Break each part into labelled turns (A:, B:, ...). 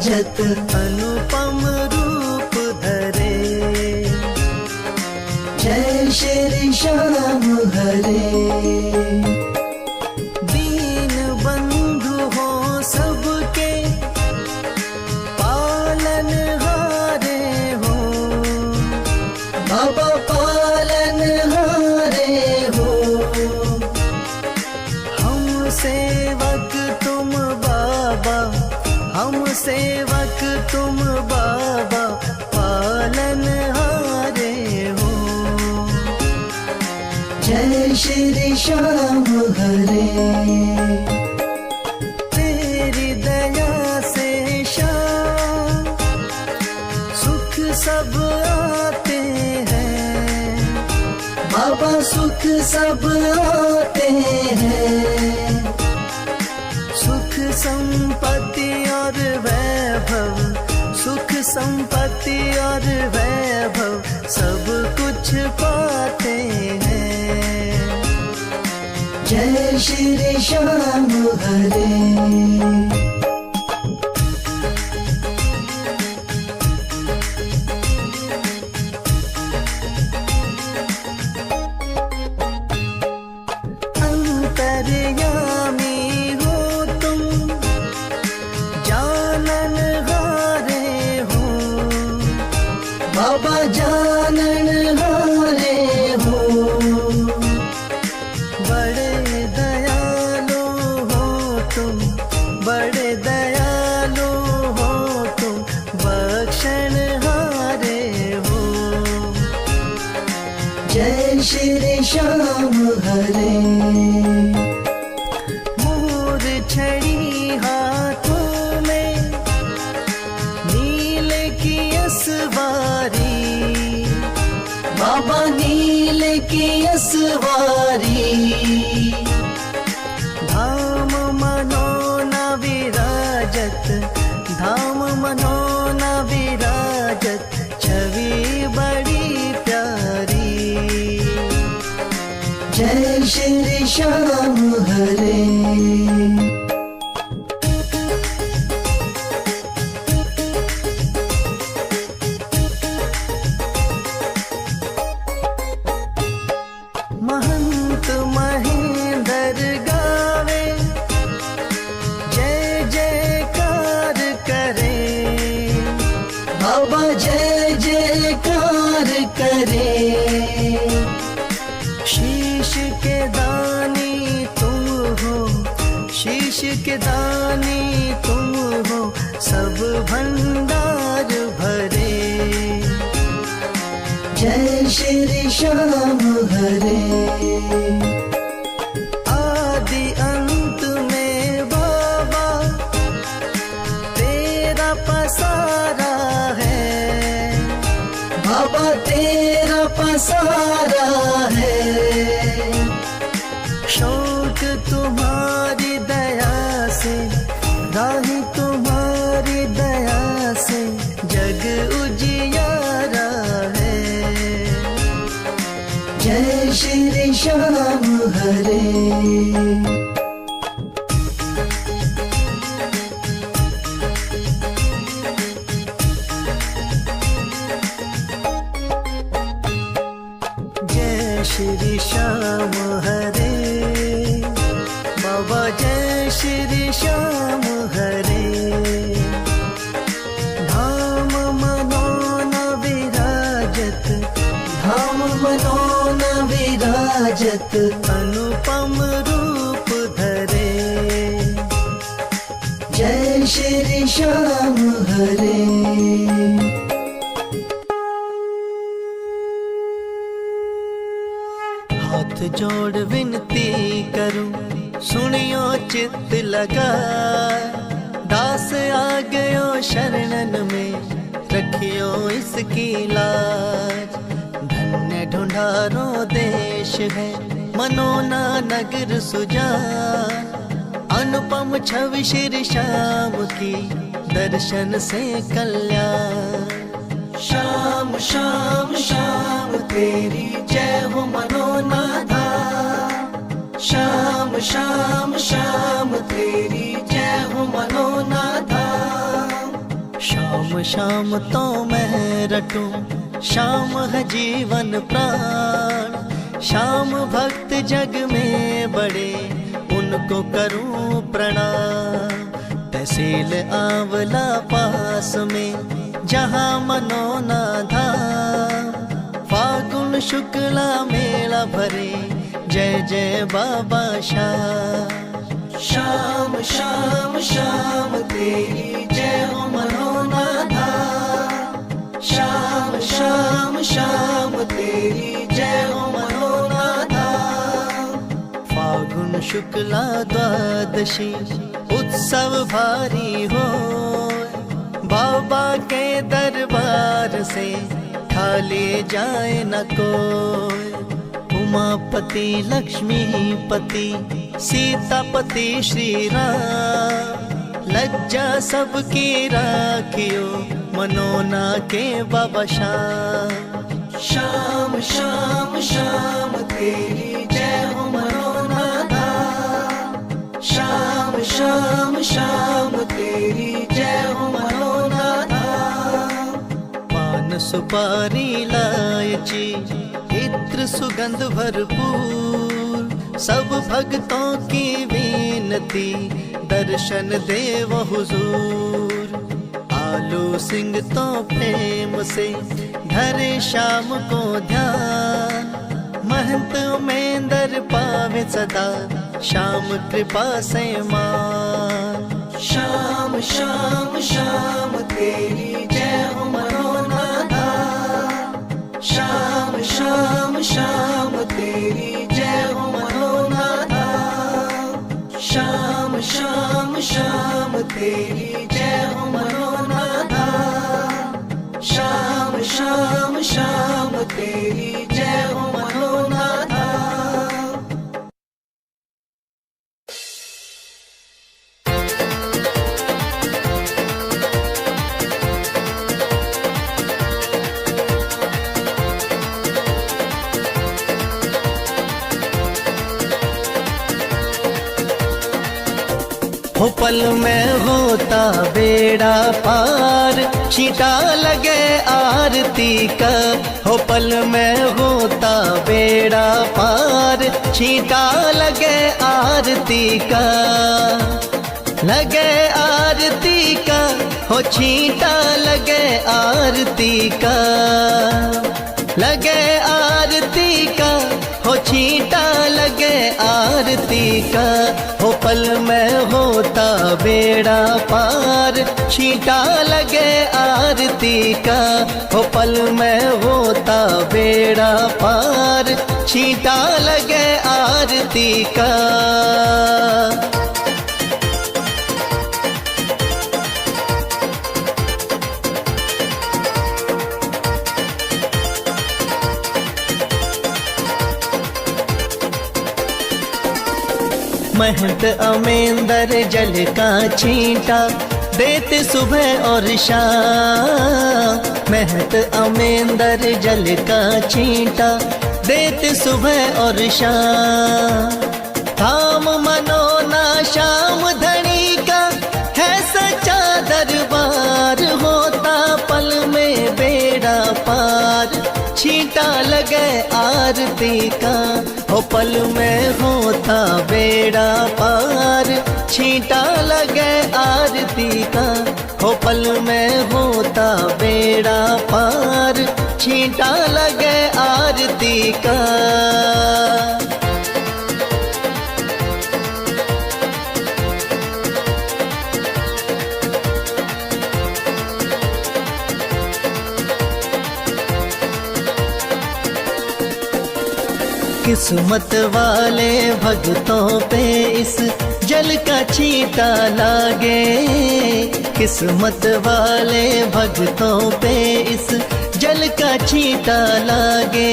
A: विराजत
B: अनुपम रूप धरे।
A: जय श्री श्याम हरे।
B: दीन बंधु हो सबके पालन हारे हो।
A: बाबा पालन हारे हो।
B: हम सेवक तुम बाबा, हम सेवक तुम बाबा, पालन हारे हो।
A: जय श्री श्याम हरे।
B: तेरी दया से श्याम सुख सब आते हैं।
A: बाबा सुख सब आते हैं।
B: सुख संपत्ति और वैभव, सुख संपत्ति और वैभव सब कुछ पाते हैं।
A: जय श्री श्याम हरे।
B: अंतर्यामी हो तुम, जानन हारे हो।
A: बाबा जानन हारे हो।
B: बड़े दयालु हो तुम, बड़े दयालु हो तुम, बख्शण हारे हो।
A: जय श्री श्याम हरे।
B: छड़ी हाथों में नील की असवारी।
A: बाबा नील की असवारी।
B: धाम मनोना विराजत, धाम मनोना विराजत, छवि बड़ी प्यारी।
A: जय श्री श्याम हरे।
B: महंत महेंद्र गावे जय जयकार करे।
A: बाबा जय जयकार करे।
B: शीश के दानी तुम हो, शीश के दानी तुम हो, सब भंडार भरे।
A: जय श्री श्याम हरे।
B: आदि अंत में बाबा तेरा पसारा है।
A: बाबा तेरा पसारा है।
B: शौक तुम्हारी दया से, राही तुम्हारी दया से, जग उजियारा है।
A: जय श्री श्याम हरे।
B: जय श्री श्याम हरे। बाबा जय श्री श्याम हरे। धाम मनोना विराजत,
A: धाम मनोना विराजत
B: अनुपम रूप धरे।
A: जय श्री श्याम हरे।
B: हाथ जोड़ विनती करूं, सुनियो चित्त लगा। दास आ गयो शरणन में, रखियो इसकी लाज। धन्य ढूंढारो देश है, मनोना नगर सुजान। अनुपम छवि श्री श्याम की, दर्शन से कल्याण।
A: श्याम श्याम श्याम तेरी जय हो मनोना धाम। श्याम श्याम श्याम तेरी जय हो मनोना धाम।
B: शाम शाम तो मैं रटूं, शाम है जीवन प्राण। शाम भक्त जग में बड़े, उनको करूं प्रणाम। तहसील आंवला पास में, जहाँ मनोना धाम। फागुन शुक्ला मेला भरे, जय जय बाबा श्याम।
A: श्याम श्याम श्याम तेरी जय हो मनोना धाम। श्याम श्याम श्याम तेरी जय हो मनोना धाम।
B: फागुन शुक्ला द्वादशी उत्सव भारी हो, बाबा के दरबार से खाली जाए न कोई। उमापति लक्ष्मीपति सीतापति श्री राम, लज्जा सबकी राखियो मनोना के बाबा श्याम।
A: श्याम श्याम श्याम तेरी जय हो मनोना धाम। श्याम श्याम श्याम तेरी जय हो मनोना धाम।
B: पान सुपारी इलायची इत्र सुगंध भरपूर, सब भक्तों की विनती दर्शन देव हुजूर। आलू सिंह तो प्रेम से धरे शाम को ध्यान, महंत उमेंदर पावे सदा श्याम कृपा से मान।
A: श्याम श्याम श्याम तेरी जय हो मनोना धाम। श्याम श्याम श्याम तेरी जय हो मनोना धाम। श्याम श्याम श्याम तेरी जय हो मनोना धाम। श्याम श्याम श्याम तेरी जय हो मनोना धाम।
B: हो पल में होता बेड़ा पार, छींटा लगे आरती का। हो पल में होता बेड़ा पार, छींटा लगे आरती का। लगे आरती का, हो छींटा लगे आरती का। लगे आरती का, हो छींटा लगे आरती का। हो पल में होता बेड़ा पार, छींटा लगे आरती का। हो पल में होता बेड़ा पार, छींटा लगे आरती का। महंत अमेंदर जल का छींटा देते सुबह और शाम। महंत अमेंदर जल का छींटा देते सुबह और शाम। धाम मनोना श्याम धनी का है सच्चा दरबार, होता पल में बेड़ा पार, छींटा लगे आरती का। हो पल में होता बेड़ा पार, छींटा लगे आरती का। हो पल में होता बेड़ा पार, छींटा लगे आरती का। किस्मत वाले भक्तों पे इस जल का छींटा लागे। किस्मत वाले भक्तों पे इस जल का छींटा लागे।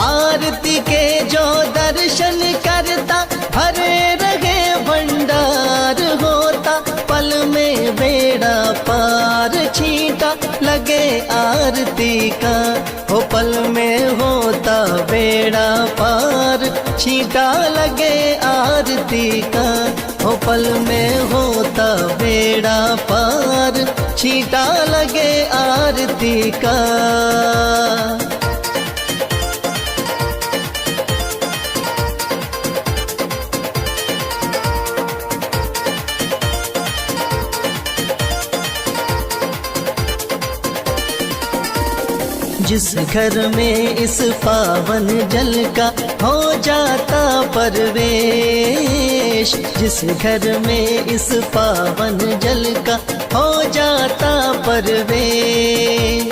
B: आरती के जो दर्शन करता भरे रहे भंडार, होता पल में बेड़ा पार, छींटा लगे आरती का। हो पल में होता बेड़ा पार, छींटा लगे आरती का। हो पल में होता बेड़ा पार, छींटा लगे आरती का। जिस घर में इस पावन जल का हो जाता परवेश, जिस घर में इस पावन जल का हो जाता परवेश,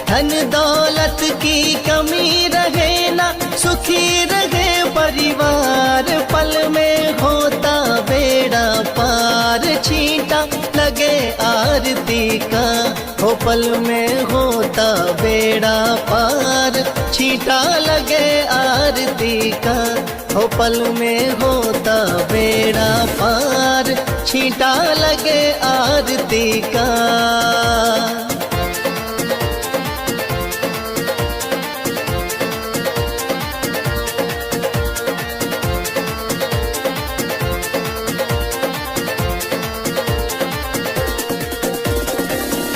B: धन दौलत की कमी रहे ना, सुखी रहे परिवार, पल में होता बेड़ा पार। छींटा लगे आरती का, हो पल में होता बेड़ा पार। छींटा लगे आरती का, हो पल में होता बेड़ा पार। छींटा लगे आरती का।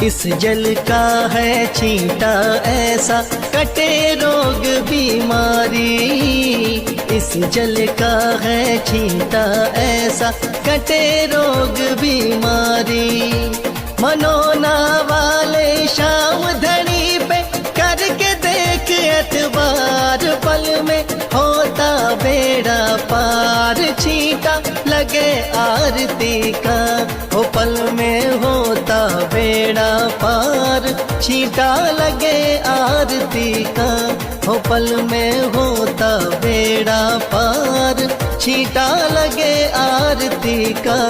B: इस जल का है छींटा ऐसा, कटे रोग बीमारी। इस जल का है छींटा ऐसा, कटे रोग बीमारी। मनोना वाले शाम धनी पे करके देख एतबार, पल में होता बेड़ा पार। छींटा लगे आरती का, हो पल में होता बेड़ा पार। छींटा लगे आरती का, हो पल में होता बेड़ा पार। छींटा लगे आरती का।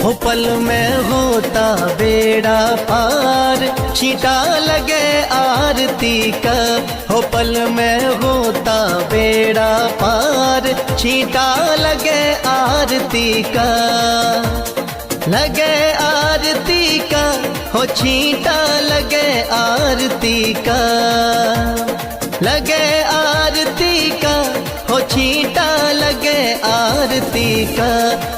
B: हो पल में होता बेड़ा पार। छींटा लगे आरती का, हो पल में होता बेड़ा पार। छींटा लगे आरती का, लगे आरती का, हो छींटा लगे आरती का। लगे आरती का, हो छींटा लगे आरती का।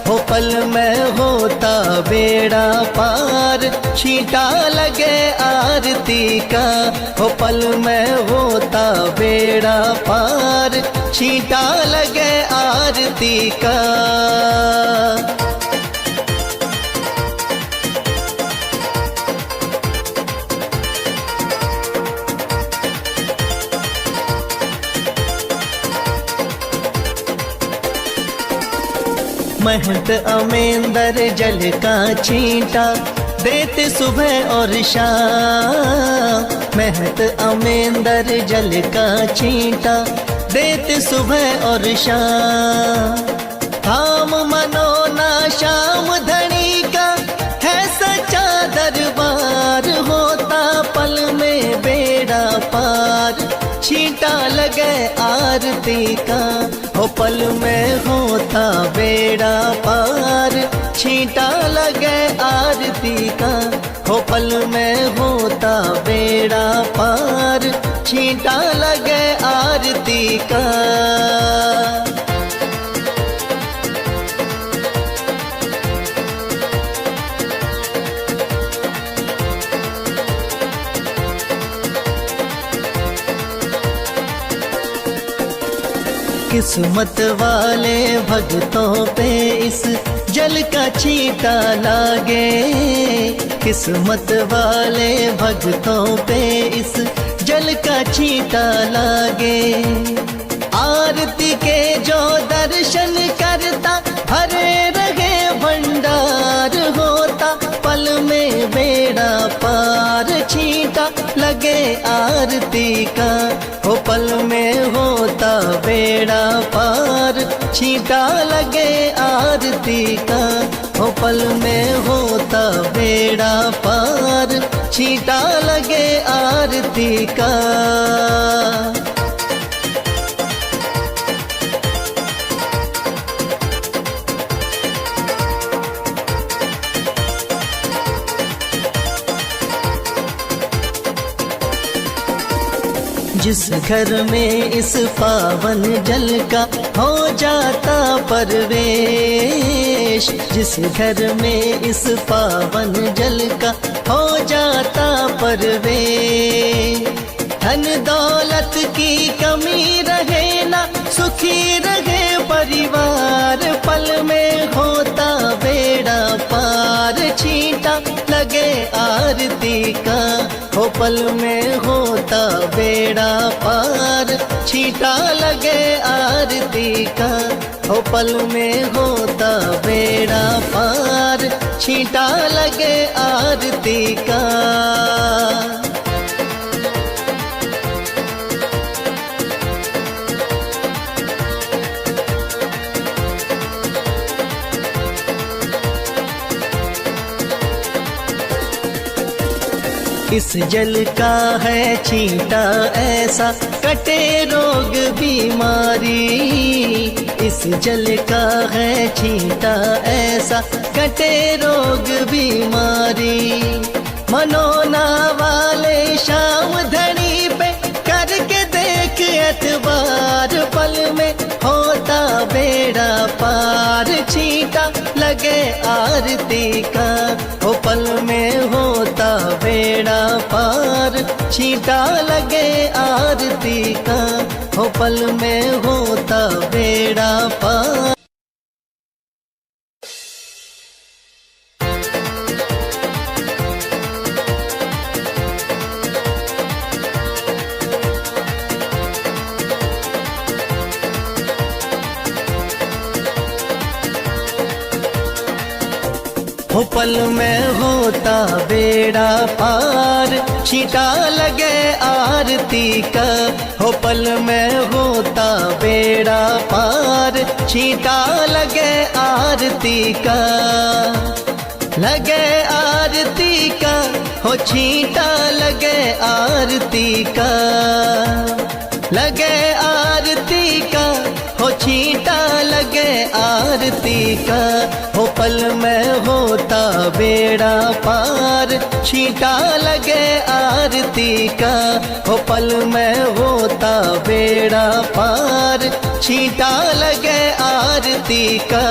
B: हो पल में होता बेड़ा पार। छींटा लगे आरती का, हो पल में होता बेड़ा पार। छींटा लगे आरती का। महंत अमेंदर जल का छींटा देते सुबह और शाम। महंत अमेंदर जल का छींटा देते सुबह और शाम। धाम मनोना श्याम धनी का है सच्चा दरबार। होता पल में बेड़ा पार। छींटा लगे आरती का, हो पल में होता बेड़ा पार। छींटा लगे आरती का, हो पल में होता बेड़ा पार। छींटा लगे आरती का। किस्मत वाले भक्तों पे इस जल का छींटा लागे। किस्मत वाले भक्तों पे इस जल का छींटा लागे। आरती के जो दर्शन करता भरे रहे भंडार। होता पल में बेड़ा पार। छींटा लगे आरती का, हो पल में होता बेड़ा पार। छींटा लगे आरती का, हो पल में होता बेड़ा पार। छींटा लगे आरती का। जिस घर में इस पावन जल का हो जाता परवेश, जिस घर में इस पावन जल का हो जाता परवेश, धन दौलत की कमी रहे ना, सुखी रहे परिवार, पल में होता बेड़ा पार, छींटा लगे आरती का, हो पल में होता बेड़ा पार, छींटा लगे आरती का, हो पल में होता बेड़ा पार, छींटा लगे आरती का। इस जल का है छींटा ऐसा, कटे रोग बीमारी, इस जल का है छींटा ऐसा, कटे रोग बीमारी, मनोना वाले शाम धनी पे करके देख एतबार, पल में होता बेड़ा पार, छींटा लगे आरती का, हो पल में होता बेड़ा पार, छींटा लगे आरती का, हो पल में होता बेड़ा पार। हो पल में होता बेड़ा पार, छींटा लगे आरती का, हो पल में होता बेड़ा पार, छींटा लगे आरती का, लगे आरती का, हो छींटा लगे आरती का, लगे आरती का, हो छींटा लगे आरती का, हो पल में होता बेड़ा पार, छींटा लगे आरती का, हो पल में होता बेड़ा पार, छींटा लगे आरती का।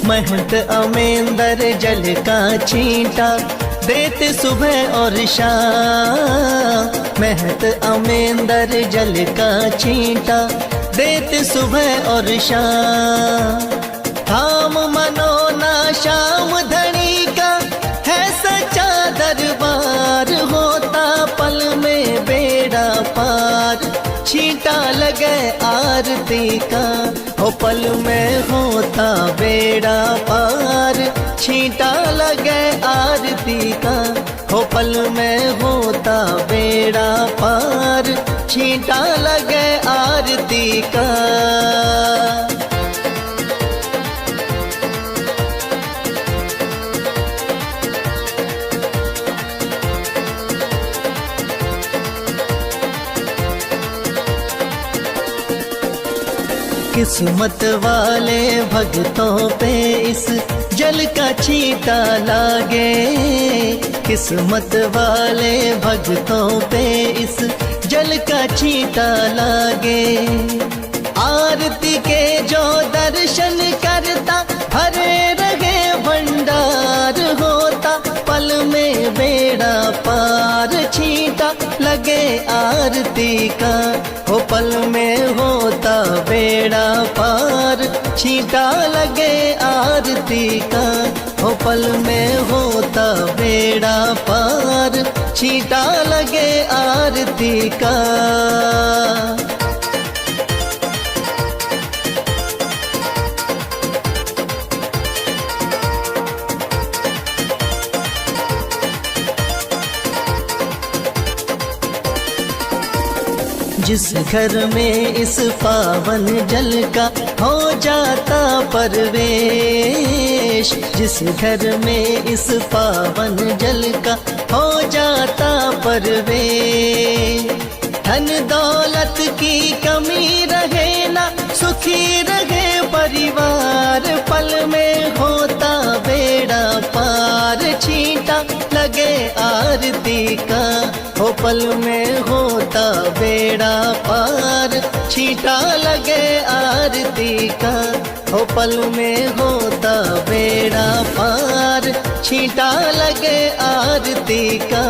B: महंत अमेंदर जल का छींटा देते सुबह और शाम, महंत अमेंदर जल का छींटा देते सुबह और शाम, धाम मनोना शाम धनी का है सच्चा दरबार, होता पल में बेड़ा पार, छींटा लगे आरती का, हो पल में होता बेड़ा पार, छींटा लगे आरती का, हो पल में होता बेड़ा पार, छींटा लगे आरती का। किस्मत वाले भक्तों पे इस जल का छींटा लागे, किस्मत वाले भक्तों पे इस जल का छींटा लागे, आरती के जो दर्शन करता भरे रहे भंडार, होता पल में बेड़ा पार, छींटा लगे आरती का, हो पल में होता बेड़ा पार, छींटा लगे आरती का, हो पल में होता बेड़ा पार, छींटा लगे आरती का। जिस घर में इस पावन जल का हो जाता परवेश, जिस घर में इस पावन जल का हो जाता परवेश, धन दौलत की कमी रहे ना, सुखी रहे परिवार, पल में होता बेड़ा पार। छींटा लगे आरती का, हो पल में होता बेड़ा पार। छींटा लगे आरती का, हो पल में होता बेड़ा पार। छींटा लगे आरती का।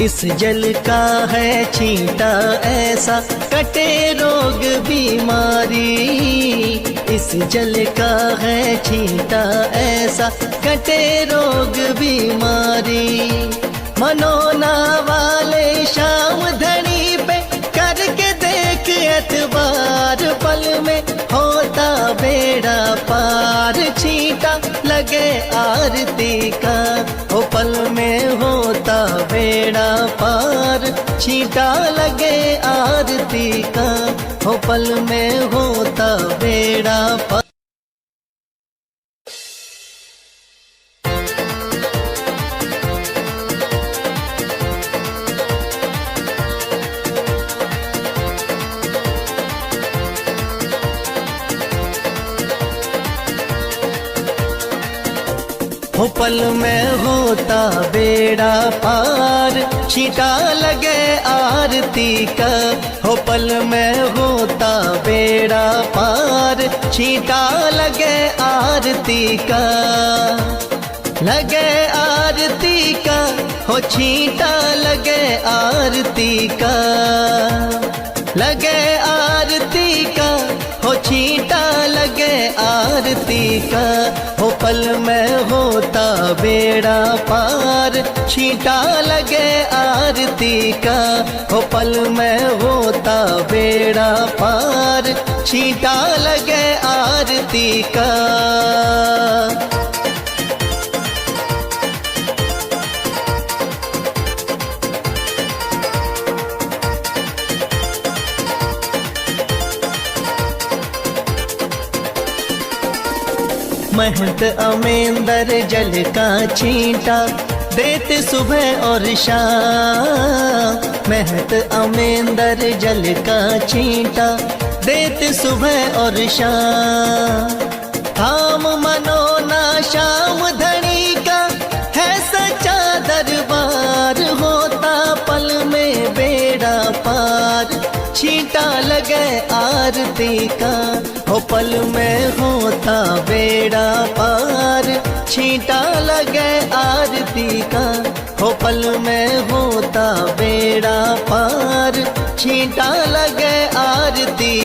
B: इस जल का है छींटा ऐसा, कटे रोग बीमारी। इस जल का है छींटा ऐसा, कटे रोग बीमारी। मनोना वाले शाम धनी पे करके देख एतबार, पल में होता बेड़ा पार। छींटा लगे आरती का, हो पल में होता बेड़ा पार। छींटा लगे आरती का, हो पल में होता बेड़ा पार। हो पल में होता बेड़ा पार। छींटा लगे आरती का, हो पल में होता बेड़ा पार। छींटा लगे आरती का, लगे आरती का, हो छींटा लगे आरती का। लगे आरती का, हो छींटा लगे आरती का, हो पल में होता बेड़ा पार। छींटा लगे आरती का, हो पल में होता बेड़ा पार। छींटा लगे आरती का। महंत अमेंदर जल का छींटा देते सुबह और शाम। महंत अमेंदर जल का छींटा देते सुबह और शाम। थाम मनोना शाम धनी का है सच्चा दरबार, होता पल में बेड़ा पार। छींटा लगे आरती का, हो पल में होता बेड़ा पार। छींटा लगे आरती का, हो पल में होता बेड़ा पार। छींटा लगे आरती